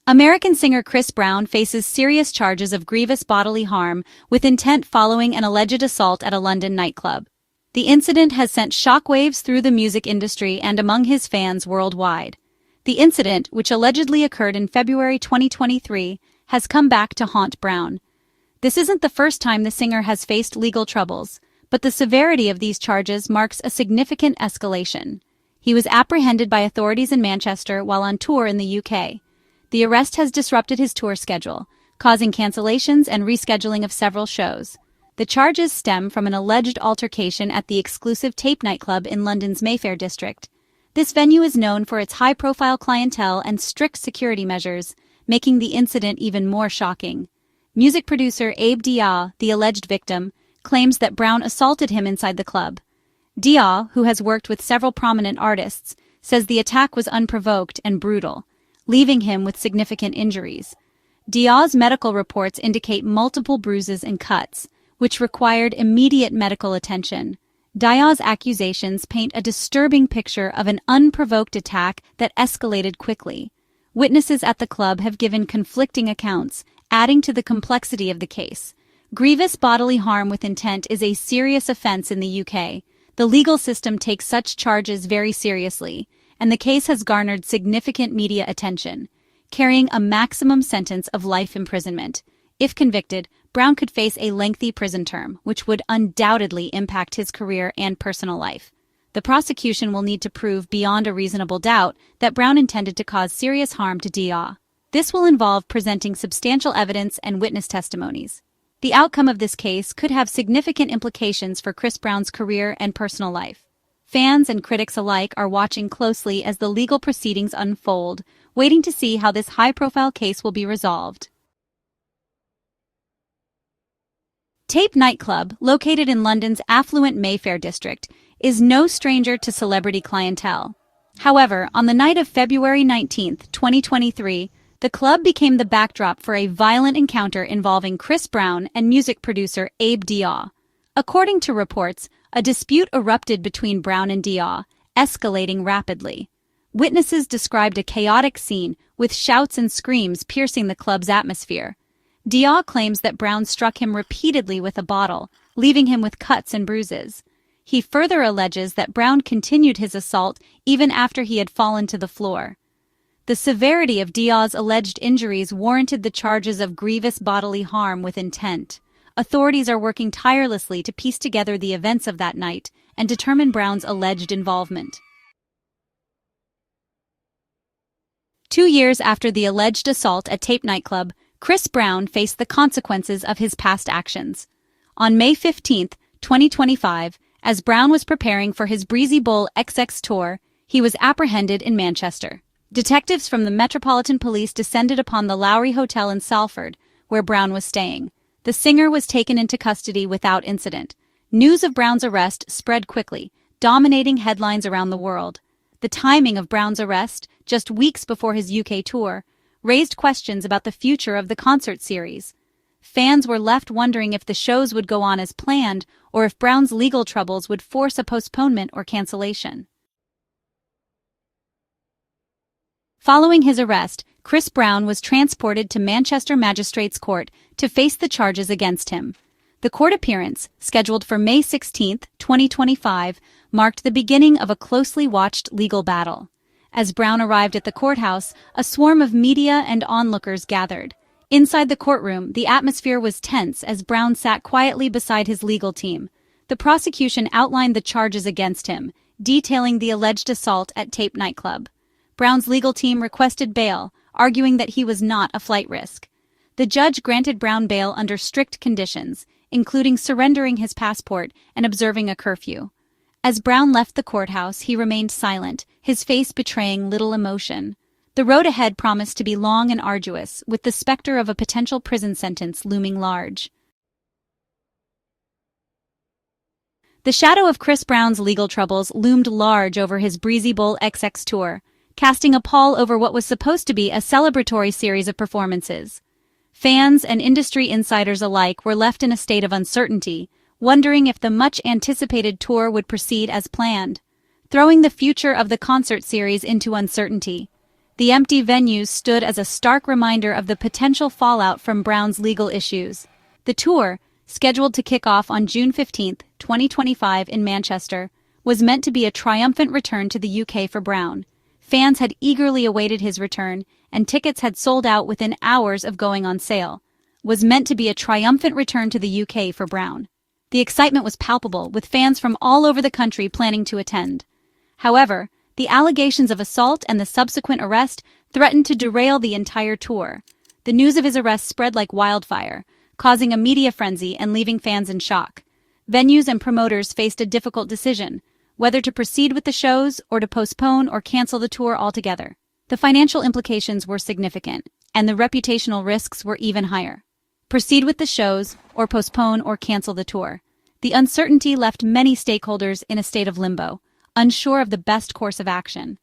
American singer Chris Brown faces serious charges of grievous bodily harm with intent following an alleged assault at a London nightclub. The incident has sent shockwaves through the music industry and among his fans worldwide. The incident, which allegedly occurred in February 2023, has come back to haunt Brown. This isn't the first time the singer has faced legal troubles, but the severity of these charges marks a significant escalation. He was apprehended by authorities in Manchester while on tour in the UK. The arrest has disrupted his tour schedule, causing cancellations and rescheduling of several shows. The charges stem from an alleged altercation at the exclusive Tape nightclub in London's Mayfair district. This venue is known for its high-profile clientele and strict security measures, making the incident even more shocking. Music producer Abe Dia, the alleged victim, claims that Brown assaulted him inside the club. Dia, who has worked with several prominent artists, says the attack was unprovoked and brutal, leaving him with significant injuries. Dia's medical reports indicate multiple bruises and cuts, which required immediate medical attention. Dia's accusations paint a disturbing picture of an unprovoked attack that escalated quickly. Witnesses at the club have given conflicting accounts, adding to the complexity of the case. Grievous bodily harm with intent is a serious offense in the UK. The legal system takes such charges very seriously, and the case has garnered significant media attention, carrying a maximum sentence of life imprisonment. If convicted, Brown could face a lengthy prison term, which would undoubtedly impact his career and personal life. The prosecution will need to prove beyond a reasonable doubt that Brown intended to cause serious harm to Dia. This will involve presenting substantial evidence and witness testimonies. The outcome of this case could have significant implications for Chris Brown's career and personal life. Fans and critics alike are watching closely as the legal proceedings unfold, waiting to see how this high-profile case will be resolved. Tape nightclub, located in London's affluent Mayfair district, is no stranger to celebrity clientele. However, on the night of February 19, 2023, the club became the backdrop for a violent encounter involving Chris Brown and music producer Abe Dia. According to reports, a dispute erupted between Brown and Dia, escalating rapidly. Witnesses described a chaotic scene, with shouts and screams piercing the club's atmosphere. Dia claims that Brown struck him repeatedly with a bottle, leaving him with cuts and bruises. He further alleges that Brown continued his assault even after he had fallen to the floor. The severity of Dia's alleged injuries warranted the charges of grievous bodily harm with intent. Authorities are working tirelessly to piece together the events of that night and determine Brown's alleged involvement. 2 years after the alleged assault at Tape nightclub, Chris Brown faced the consequences of his past actions. On May 15, 2025, as Brown was preparing for his Breezy Bowl XX tour, he was apprehended in Manchester. Detectives from the Metropolitan Police descended upon the Lowry Hotel in Salford, where Brown was staying. The singer was taken into custody without incident. News of Brown's arrest spread quickly, dominating headlines around the world. The timing of Brown's arrest, just weeks before his UK tour, raised questions about the future of the concert series. Fans were left wondering if the shows would go on as planned or if Brown's legal troubles would force a postponement or cancellation. Following his arrest, Chris Brown was transported to Manchester Magistrates' Court to face the charges against him. The court appearance, scheduled for May 16, 2025, marked the beginning of a closely watched legal battle. As Brown arrived at the courthouse, a swarm of media and onlookers gathered. Inside the courtroom, the atmosphere was tense as Brown sat quietly beside his legal team. The prosecution outlined the charges against him, detailing the alleged assault at Tape nightclub. Brown's legal team requested bail, arguing that he was not a flight risk. The judge granted Brown bail under strict conditions, including surrendering his passport and observing a curfew. As Brown left the courthouse, he remained silent, his face betraying little emotion. The road ahead promised to be long and arduous, with the specter of a potential prison sentence looming large. The shadow of Chris Brown's legal troubles loomed large over his Breezy Bowl XX tour, casting a pall over what was supposed to be a celebratory series of performances. Fans and industry insiders alike were left in a state of uncertainty, wondering if the much-anticipated tour would proceed as planned, throwing the future of the concert series into uncertainty. The empty venues stood as a stark reminder of the potential fallout from Brown's legal issues. The tour, scheduled to kick off on June 15, 2025 in Manchester, was meant to be a triumphant return to the UK for Brown. Fans had eagerly awaited his return, and tickets had sold out within hours of going on sale. Was meant to be a triumphant return to the UK for Brown. The excitement was palpable, with fans from all over the country planning to attend. However, the allegations of assault and the subsequent arrest threatened to derail the entire tour. The news of his arrest spread like wildfire, causing a media frenzy and leaving fans in shock. Venues and promoters faced a difficult decision, whether to proceed with the shows or to postpone or cancel the tour altogether. The financial implications were significant, and the reputational risks were even higher. Proceed with the shows or postpone or cancel the tour. The uncertainty left many stakeholders in a state of limbo, unsure of the best course of action.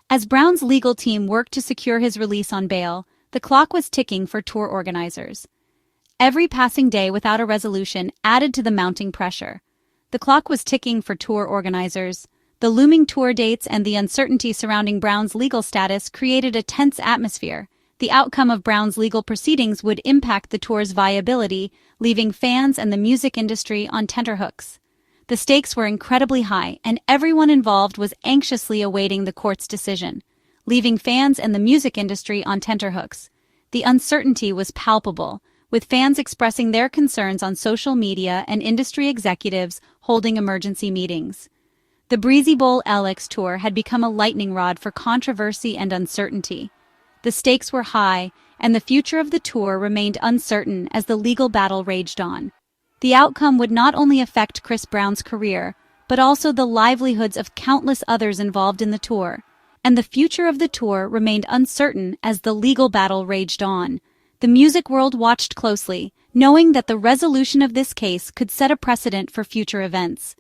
As Brown's legal team worked to secure his release on bail, the clock was ticking for tour organizers. Every passing day without a resolution added to the mounting pressure. The clock was ticking for tour organizers. The looming tour dates and the uncertainty surrounding Brown's legal status created a tense atmosphere. The outcome of Brown's legal proceedings would impact the tour's viability, leaving fans and the music industry on tenterhooks. The stakes were incredibly high, and everyone involved was anxiously awaiting the court's decision, leaving fans and the music industry on tenterhooks. The uncertainty was palpable, with fans expressing their concerns on social media and industry executives holding emergency meetings. The Breezy Bowl LX tour had become a lightning rod for controversy and uncertainty. The stakes were high, and the future of the tour remained uncertain as the legal battle raged on. The outcome would not only affect Chris Brown's career, but also the livelihoods of countless others involved in the tour. And the future of the tour remained uncertain as the legal battle raged on. The music world watched closely, knowing that the resolution of this case could set a precedent for future events.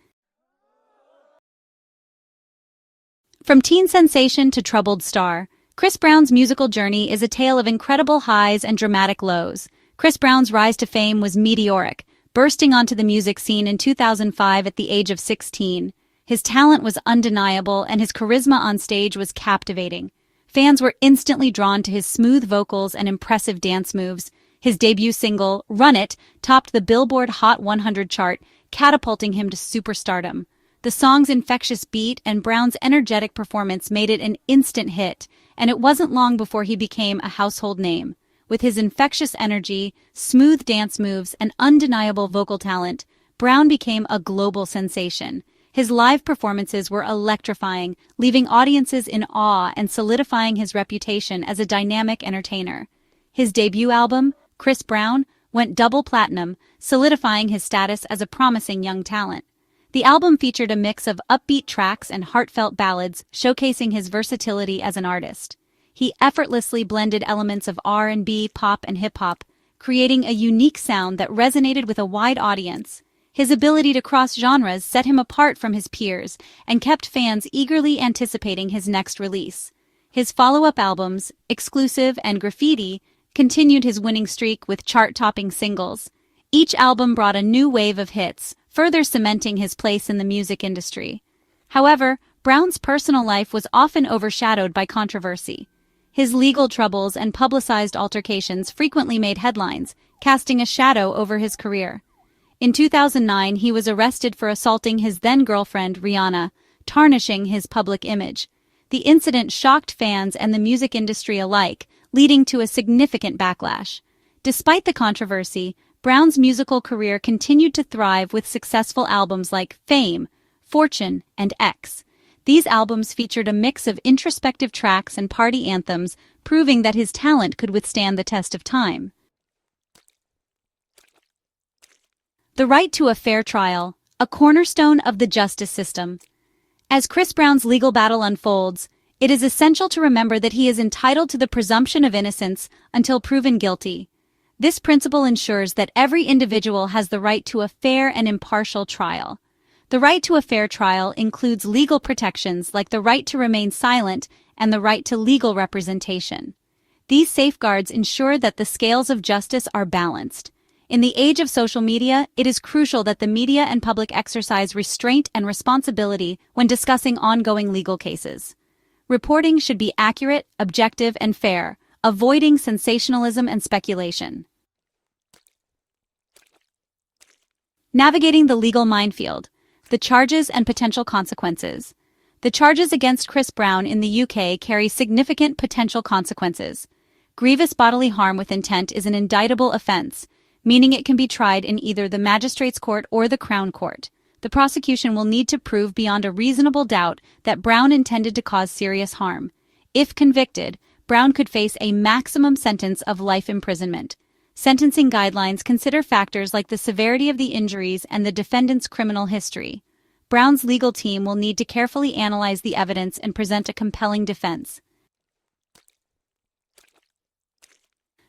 From teen sensation to troubled star, Chris Brown's musical journey is a tale of incredible highs and dramatic lows. Chris Brown's rise to fame was meteoric, bursting onto the music scene in 2005 at the age of 16. His talent was undeniable, and his charisma on stage was captivating. Fans were instantly drawn to his smooth vocals and impressive dance moves. His debut single, Run It, topped the Billboard Hot 100 chart, catapulting him to superstardom. The song's infectious beat and Brown's energetic performance made it an instant hit, and it wasn't long before he became a household name. With his infectious energy, smooth dance moves, and undeniable vocal talent, Brown became a global sensation. His live performances were electrifying, leaving audiences in awe and solidifying his reputation as a dynamic entertainer. His debut album, ChrisBrown, went double platinum, solidifying his status as a promising young talent. The album featured a mix of upbeat tracks and heartfelt ballads, showcasing his versatility as an artist. He effortlessly blended elements of R&B, pop, and hip-hop, creating a unique sound that resonated with a wide audience. His ability to cross genres set him apart from his peers and kept fans eagerly anticipating his next release. His follow-up albums, Exclusive and Graffiti, continued his winning streak with chart-topping singles. Each album brought a new wave of hits, further cementing his place in the music industry. However, Brown's personal life was often overshadowed by controversy. His legal troubles and publicized altercations frequently made headlines, casting a shadow over his career. In 2009, he was arrested for assaulting his then-girlfriend, Rihanna, tarnishing his public image. The incident shocked fans and the music industry alike, leading to a significant backlash. Despite the controversy, Brown's musical career continued to thrive with successful albums like Fame, Fortune, and X. These albums featured a mix of introspective tracks and party anthems, proving that his talent could withstand the test of time. The right to a fair trial, a cornerstone of the justice system. As Chris Brown's legal battle unfolds, it is essential to remember that he is entitled to the presumption of innocence until proven guilty. This principle ensures that every individual has the right to a fair and impartial trial. The right to a fair trial includes legal protections like the right to remain silent and the right to legal representation. These safeguards ensure that the scales of justice are balanced. In the age of social media, it is crucial that the media and public exercise restraint and responsibility when discussing ongoing legal cases. Reporting should be accurate, objective, and fair, avoiding sensationalism and speculation. Navigating the legal minefield. The charges and potential consequences. The charges against Chris Brown in the UK carry significant potential consequences. Grievous bodily harm with intent is an indictable offence, meaning it can be tried in either the Magistrates' Court or the Crown Court. The prosecution will need to prove beyond a reasonable doubt that Brown intended to cause serious harm. If convicted, Brown could face a maximum sentence of life imprisonment. Sentencing guidelines consider factors like the severity of the injuries and the defendant's criminal history. Brown's legal team will need to carefully analyze the evidence and present a compelling defense.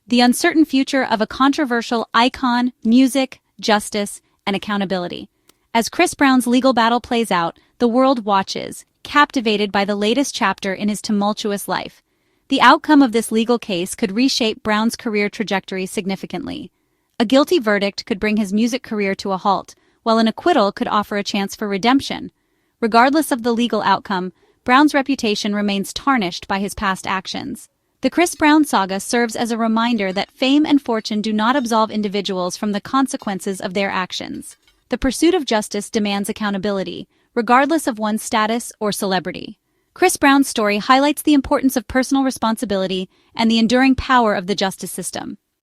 The uncertain future of a controversial icon, music, justice, and accountability. As Chris Brown's legal battle plays out, the world watches, captivated by the latest chapter in his tumultuous life. The outcome of this legal case could reshape Brown's career trajectory significantly. A guilty verdict could bring his music career to a halt, while an acquittal could offer a chance for redemption. Regardless of the legal outcome, Brown's reputation remains tarnished by his past actions. The Chris Brown saga serves as a reminder that fame and fortune do not absolve individuals from the consequences of their actions. The pursuit of justice demands accountability, regardless of one's status or celebrity. Chris Brown's story highlights the importance of personal responsibility and the enduring power of the justice system.